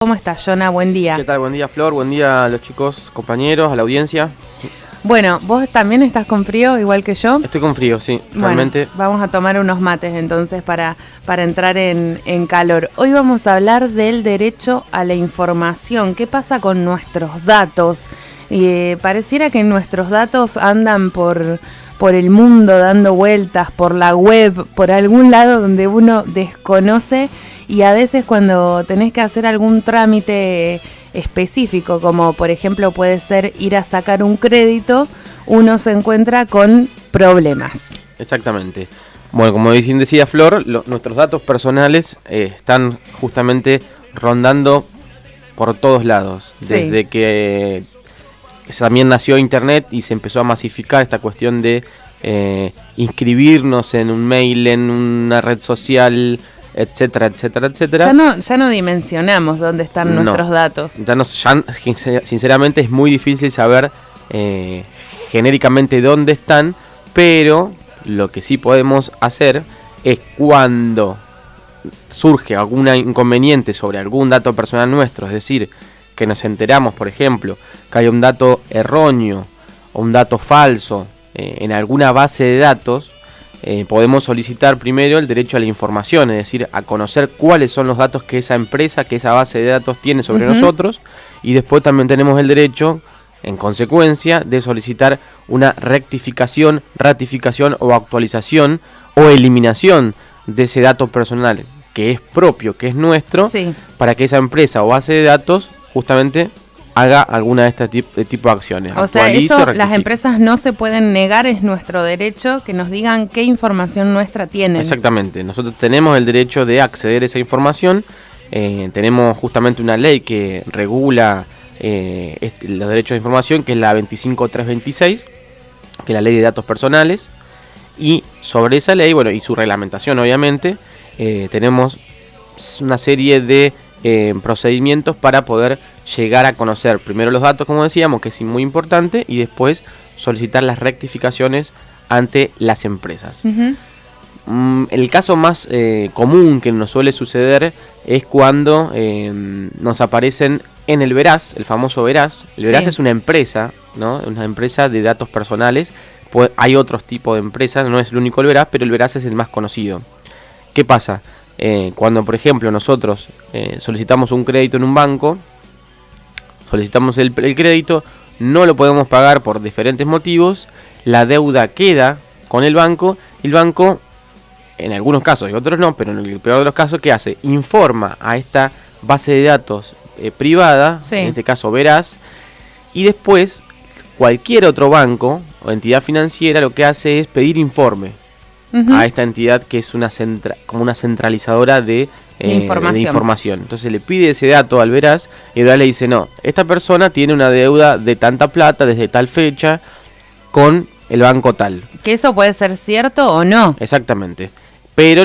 ¿Cómo estás, Jonah? Buen día. ¿Qué tal? Buen día, Flor. Buen día a los chicos, compañeros, a la audiencia. Bueno, ¿vos también estás con frío, igual que yo? Estoy con frío, sí, realmente. Bueno, vamos a tomar unos mates entonces para entrar en calor. Hoy vamos a hablar del derecho a la información. ¿Qué pasa con nuestros datos? Pareciera que nuestros datos andan por el mundo dando vueltas, por la web, por algún lado donde uno desconoce, y a veces cuando tenés que hacer algún trámite específico, como por ejemplo puede ser ir a sacar un crédito, uno se encuentra con problemas. Exactamente. Bueno, como bien decía Flor, nuestros datos personales están justamente rondando por todos lados. Sí. Desde que también nació Internet y se empezó a masificar esta cuestión de inscribirnos en un mail, en una red social, etcétera, etcétera, etcétera. Ya no dimensionamos dónde están nuestros datos. Sinceramente es muy difícil saber genéricamente dónde están, pero lo que sí podemos hacer es cuando surge algún inconveniente sobre algún dato personal nuestro, es decir, que nos enteramos, por ejemplo, que hay un dato erróneo o un dato falso en alguna base de datos, podemos solicitar primero el derecho a la información, es decir, a conocer cuáles son los datos que esa empresa, que esa base de datos tiene sobre nosotros, y después también tenemos el derecho, en consecuencia, de solicitar una rectificación, ratificación o actualización o eliminación de ese dato personal que es propio, que es nuestro, Sí. para que esa empresa o base de datos justamente haga alguna de este tipo de acciones. O sea, eso las empresas no se pueden negar, es nuestro derecho que nos digan qué información nuestra tienen. Exactamente, nosotros tenemos el derecho de acceder a esa información, tenemos justamente una ley que regula los derechos de información, que es la 25326, que es la ley de datos personales, y sobre esa ley, bueno, y su reglamentación obviamente, tenemos una serie de procedimientos para poder llegar a conocer primero los datos, como decíamos, que es muy importante, y después solicitar las rectificaciones ante las empresas. El caso más común que nos suele suceder es cuando nos aparecen en el Veraz, el famoso Veraz. El Veraz es una empresa, ¿no? Una empresa de datos personales. Hay otros tipos de empresas, no es el único el Veraz, pero el Veraz es el más conocido. ¿Qué pasa? Cuando, por ejemplo, nosotros solicitamos un crédito en un banco, solicitamos el crédito, no lo podemos pagar por diferentes motivos, la deuda queda con el banco, y el banco, en algunos casos y otros no, pero en el peor de los casos, ¿qué hace? Informa a esta base de datos privada, en este caso Veraz, y después cualquier otro banco o entidad financiera lo que hace es pedir informe a esta entidad, que es como una centralizadora de información. Entonces le pide ese dato al Veraz, y el Veraz le dice: no, esta persona tiene una deuda de tanta plata desde tal fecha con el banco tal. Que eso puede ser cierto o no. Exactamente. Pero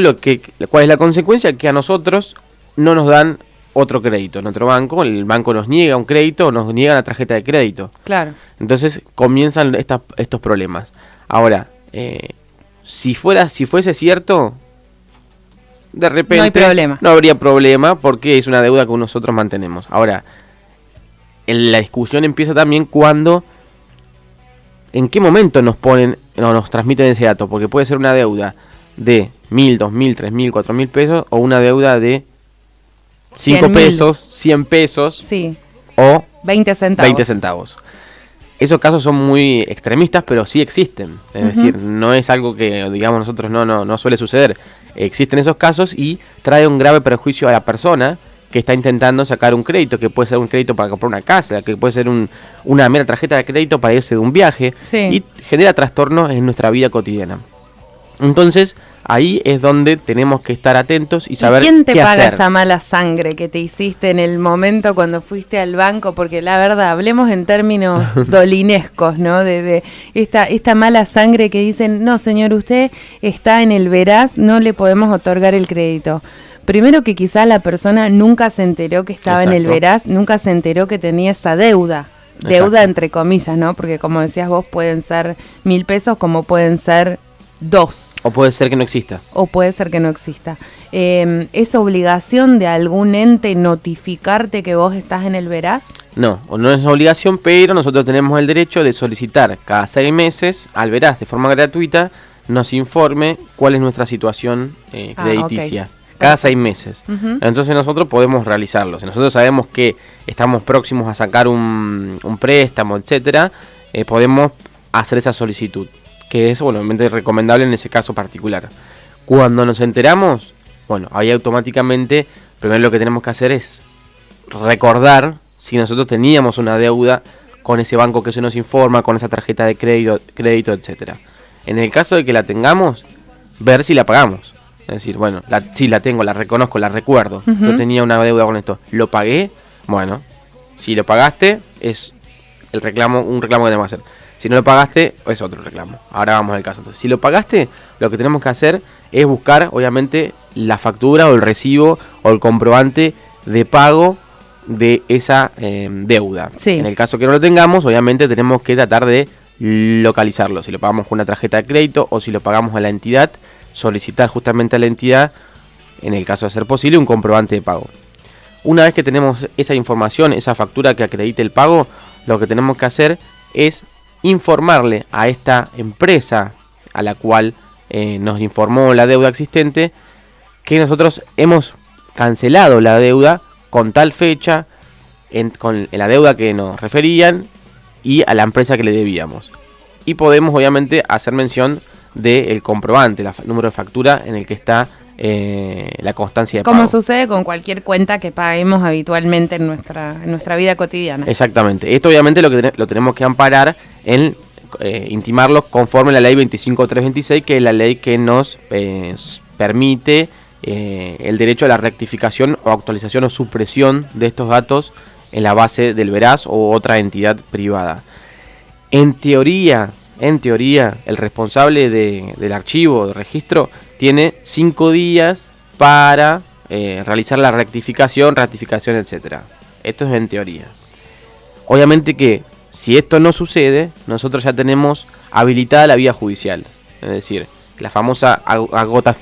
¿cuál es la consecuencia? Que a nosotros no nos dan otro crédito en otro banco, el banco nos niega un crédito o nos niega la tarjeta de crédito. Claro. Entonces comienzan estos problemas. Ahora, si fuese cierto, de repente no hay problema. No habría problema, porque es una deuda que nosotros mantenemos. Ahora, la discusión empieza también cuando, en qué momento nos transmiten ese dato, porque puede ser una deuda de 1.000, 2.000, 3.000, 4.000 pesos, o una deuda de 5 pesos, 100 pesos, sí, o 20 centavos. Esos casos son muy extremistas, pero sí existen. Es decir, no es algo que, digamos, nosotros no suele suceder. Existen esos casos y trae un grave perjuicio a la persona que está intentando sacar un crédito, que puede ser un crédito para comprar una casa, que puede ser una mera tarjeta de crédito para irse de un viaje, y genera trastornos en nuestra vida cotidiana. Entonces, ahí es donde tenemos que estar atentos y saber qué hacer. ¿Quién te paga esa mala sangre que te hiciste en el momento cuando fuiste al banco? Porque la verdad, hablemos en términos dolinescos, ¿no? De esta mala sangre que dicen: no, señor, usted está en el Veraz, no le podemos otorgar el crédito. Primero, que quizá la persona nunca se enteró que estaba en el Veraz, nunca se enteró que tenía esa deuda. Deuda entre comillas, ¿no? Porque como decías vos, pueden ser 1.000 pesos como pueden ser 2. O puede ser que no exista. O puede ser que no exista. ¿Es obligación de algún ente notificarte que vos estás en el veraz? No, no es obligación, pero nosotros tenemos el derecho de solicitar cada 6 meses al veraz de forma gratuita nos informe cuál es nuestra situación crediticia. Okay. Cada 6 meses. Entonces nosotros podemos realizarlo. Si nosotros sabemos que estamos próximos a sacar un préstamo, etcétera, podemos hacer esa solicitud, que es, bueno, obviamente recomendable en ese caso particular. Cuando nos enteramos, bueno, ahí automáticamente, primero lo que tenemos que hacer es recordar si nosotros teníamos una deuda con ese banco que se nos informa, con esa tarjeta de crédito, etcétera. En el caso de que la tengamos, ver si la pagamos. Es decir, bueno, sí la tengo, la reconozco, la recuerdo. Yo tenía una deuda con esto. ¿Lo pagué? Bueno, si lo pagaste, es un reclamo que tenemos que hacer. Si no lo pagaste, es otro reclamo. Ahora vamos al caso. Entonces, si lo pagaste, lo que tenemos que hacer es buscar, obviamente, la factura o el recibo o el comprobante de pago de esa deuda. Sí. En el caso que no lo tengamos, obviamente tenemos que tratar de localizarlo. Si lo pagamos con una tarjeta de crédito o si lo pagamos a la entidad, solicitar justamente a la entidad, en el caso de ser posible, un comprobante de pago. Una vez que tenemos esa información, esa factura que acredite el pago, lo que tenemos que hacer es informarle a esta empresa a la cual nos informó la deuda existente que nosotros hemos cancelado la deuda con tal fecha, con la deuda que nos referían y a la empresa que le debíamos. Y podemos obviamente hacer mención del comprobante, el número de factura en el que está la constancia de pago. Como sucede con cualquier cuenta que paguemos habitualmente en nuestra vida cotidiana. Exactamente. Esto obviamente lo tenemos que amparar en intimarlo conforme a la ley 25326, que es la ley que nos permite el derecho a la rectificación o actualización o supresión de estos datos en la base del veraz o otra entidad privada. En teoría, el responsable del archivo, del registro, tiene 5 días para realizar la ratificación, etcétera. Esto es en teoría. Obviamente que si esto no sucede, nosotros ya tenemos habilitada la vía judicial. Es decir, la famosa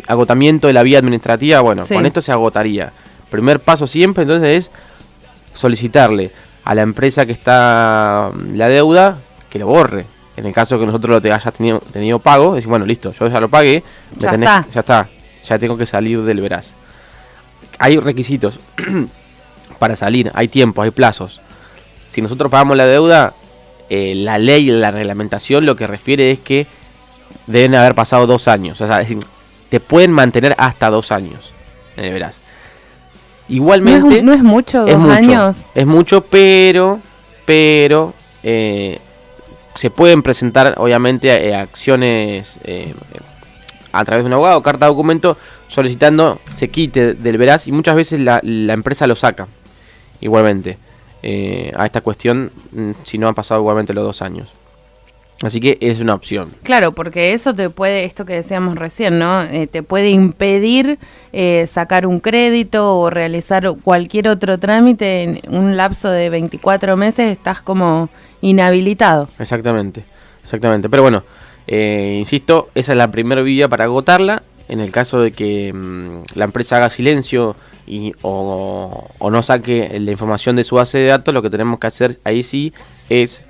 agotamiento de la vía administrativa, bueno, sí. Con esto se agotaría. Primer paso siempre entonces es solicitarle a la empresa que está la deuda que lo borre. En el caso que nosotros lo hayas tenido pago, decir, bueno, listo, yo ya lo pagué, ya tengo que salir del veraz. Hay requisitos para salir, hay tiempos, hay plazos. Si nosotros pagamos la deuda, la ley, la reglamentación lo que refiere es que deben haber pasado 2 años. O sea, es decir, te pueden mantener hasta 2 años en el veraz. Igualmente... ¿No es mucho 2 años? Es mucho, pero se pueden presentar, obviamente, acciones a través de un abogado, carta de documento, solicitando se quite del veraz, y muchas veces la empresa lo saca, igualmente, a esta cuestión, si no han pasado igualmente los 2 años. Así que es una opción. Claro, porque eso te puede, esto que decíamos recién, ¿no? Te puede impedir sacar un crédito o realizar cualquier otro trámite en un lapso de 24 meses, estás como inhabilitado. Exactamente. Pero bueno, insisto, esa es la primera vía para agotarla. En el caso de que la empresa haga silencio o no saque la información de su base de datos, lo que tenemos que hacer ahí sí es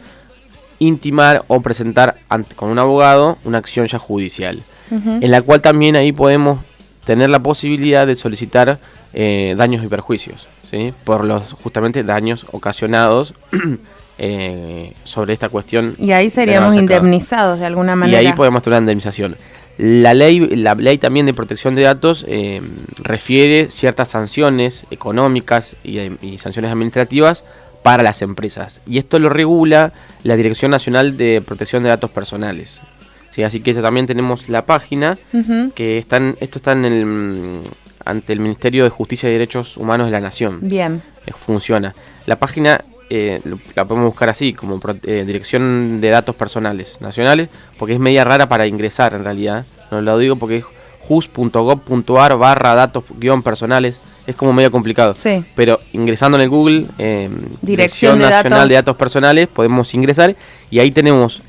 intimar o presentar con un abogado una acción ya judicial, en la cual también ahí podemos tener la posibilidad de solicitar daños y perjuicios, ¿sí? Por los justamente daños ocasionados sobre esta cuestión. Y ahí seríamos indemnizados de alguna manera. Y ahí podemos tener una indemnización. La ley también de protección de datos refiere ciertas sanciones económicas y sanciones administrativas para las empresas, y esto lo regula la Dirección Nacional de Protección de Datos Personales, ¿sí? Así que también tenemos la página que esto está ante el Ministerio de Justicia y Derechos Humanos de la Nación. Bien. Funciona. La página la podemos buscar así, como Dirección de Datos Personales Nacionales, porque es media rara para ingresar en realidad. No lo digo porque es jus.gov.ar/datos-personales. Es como medio complicado. Sí. Pero ingresando en el Google, Dirección Nacional de Datos Personales, podemos ingresar y ahí tenemos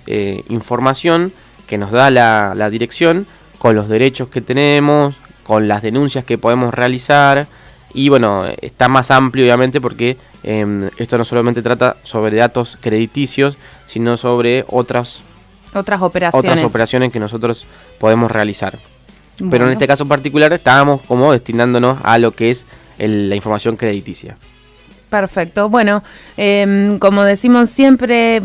información que nos da la dirección con los derechos que tenemos, con las denuncias que podemos realizar. Y bueno, está más amplio obviamente porque esto no solamente trata sobre datos crediticios, sino sobre otras operaciones que nosotros podemos realizar. Bueno. Pero en este caso particular estábamos como destinándonos a lo que es la información crediticia. Perfecto. Bueno, como decimos siempre,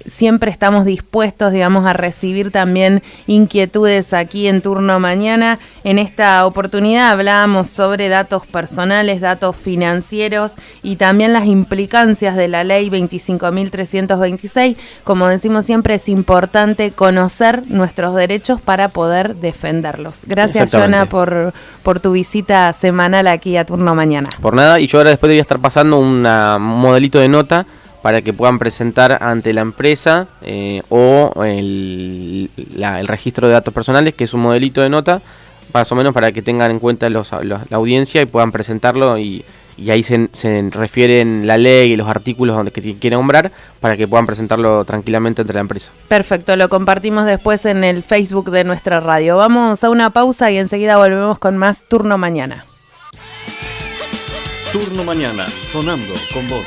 siempre estamos dispuestos, digamos, a recibir también inquietudes aquí en Turno Mañana. En esta oportunidad hablábamos sobre datos personales, datos financieros y también las implicancias de la ley 25.326. Como decimos siempre, es importante conocer nuestros derechos para poder defenderlos. Gracias, Jonah, por tu visita semanal aquí a Turno Mañana. Por nada, y yo ahora después voy a estar pasando un modelito de nota para que puedan presentar ante la empresa o el registro de datos personales, que es un modelito de nota, más o menos para que tengan en cuenta la audiencia y puedan presentarlo y ahí se refieren la ley y los artículos donde que quieren nombrar para que puedan presentarlo tranquilamente ante la empresa. Perfecto, lo compartimos después en el Facebook de nuestra radio. Vamos a una pausa y enseguida volvemos con más Turno Mañana. Turno Mañana, sonando con vos.